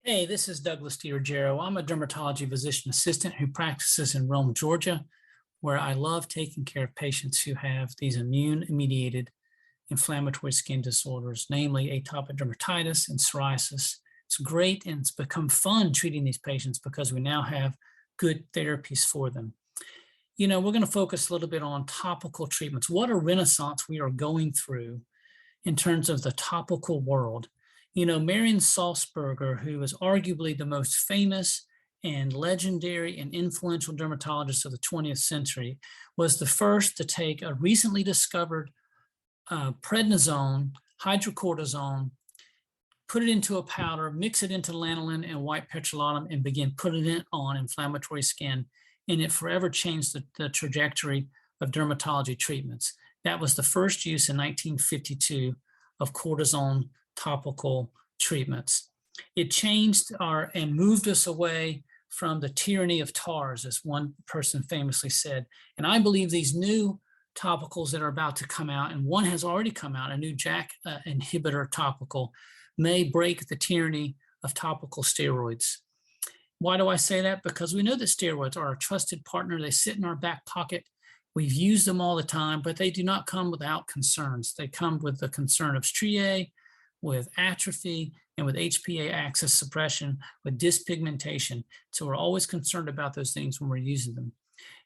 Hey, this is Douglas DiRuggiero. I'm a dermatology physician assistant who practices in Rome, Georgia, where I love taking care of patients who have these immune-mediated inflammatory skin disorders, namely atopic dermatitis and psoriasis. It's great and it's become fun treating these patients because we now have good therapies for them. We're going to focus a little bit on topical treatments. What a renaissance we are going through in terms of the topical world. Marion Salzberger, who is arguably the most famous and legendary and influential dermatologist of the 20th century, was the first to take a recently discovered prednisone, hydrocortisone, put it into a powder, mix it into lanolin and white petrolatum, and begin putting it on inflammatory skin. And it forever changed the trajectory of dermatology treatments. That was the first use in 1952 of cortisone topical treatments. It changed and moved us away from the tyranny of TARs, as one person famously said. And I believe these new topicals that are about to come out, and one has already come out, a new JAK inhibitor topical, may break the tyranny of topical steroids. Why do I say that? Because we know that steroids are a trusted partner. They sit in our back pocket. We've used them all the time, but they do not come without concerns. They come with the concern of striae, with atrophy, and with HPA axis suppression, with dyspigmentation. So we're always concerned about those things when we're using them.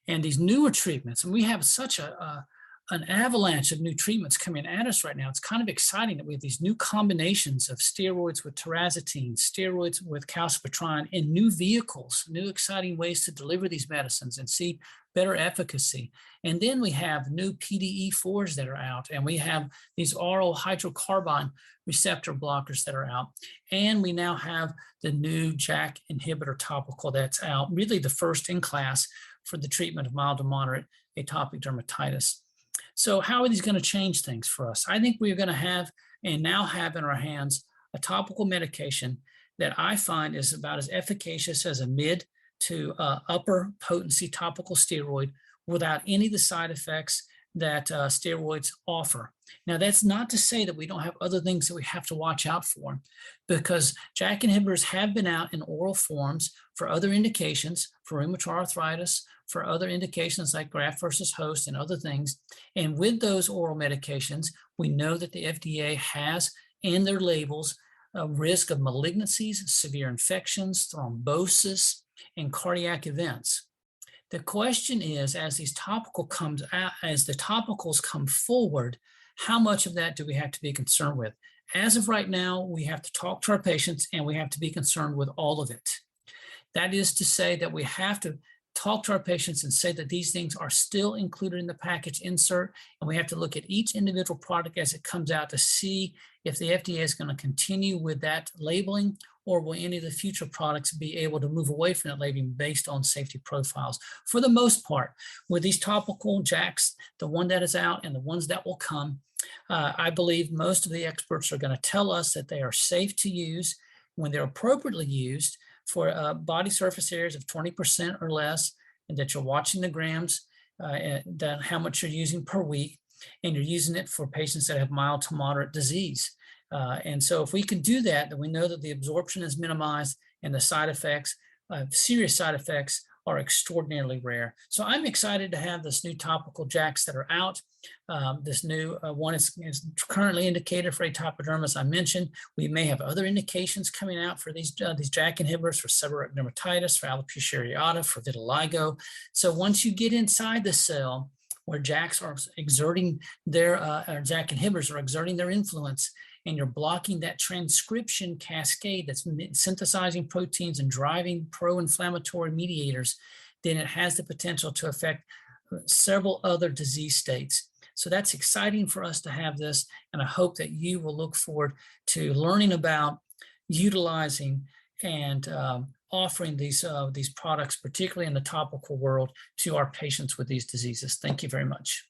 And these newer treatments, and we have such an avalanche of new treatments coming at us right now. It's kind of exciting that we have these new combinations of steroids with tirazetine, steroids with calcipotriene, and new vehicles, new exciting ways to deliver these medicines and see better efficacy. And then we have new PDE4s that are out, and we have these oral hydrocarbon receptor blockers that are out. And we now have the new JAK inhibitor topical that's out, really the first in class for the treatment of mild to moderate atopic dermatitis. So how are these going to change things for us? I think we're going to have and now have in our hands a topical medication that I find is about as efficacious as a mid to upper potency topical steroid without any of the side effects that steroids offer. Now, that's not to say that we don't have other things that we have to watch out for, because JAK inhibitors have been out in oral forms for other indications, for rheumatoid arthritis, for other indications like graft versus host and other things. And with those oral medications, we know that the FDA has in their labels a risk of malignancies, severe infections, thrombosis, and cardiac events. The question is, as the topicals come forward, how much of that do we have to be concerned with? As of right now, we have to talk to our patients and we have to be concerned with all of it. That is to say that we have to talk to our patients and say that these things are still included in the package insert, and we have to look at each individual product as it comes out to see if the FDA is going to continue with that labeling, or will any of the future products be able to move away from that labeling based on safety profiles. For the most part, with these topical JAKs, the one that is out and the ones that will come, I believe most of the experts are going to tell us that they are safe to use when they're appropriately used for body surface areas of 20% or less, and that you're watching the grams, and how much you're using per week, and you're using it for patients that have mild to moderate disease. And so if we can do that, then we know that the absorption is minimized and the side effects, serious side effects, are extraordinarily rare. So I'm excited to have this new topical JAKs that are out. This new one is currently indicated for atopic dermatitis, as I mentioned. We may have other indications coming out for these JAK inhibitors for seborrheic dermatitis, for alopecia areata, for vitiligo. So once you get inside the cell where JAKs are exerting their, JAK inhibitors are exerting their influence, and you're blocking that transcription cascade that's synthesizing proteins and driving pro-inflammatory mediators, then it has the potential to affect several other disease states. So that's exciting for us to have this, and I hope that you will look forward to learning about, utilizing, and offering these products, particularly in the topical world, to our patients with these diseases. Thank you very much.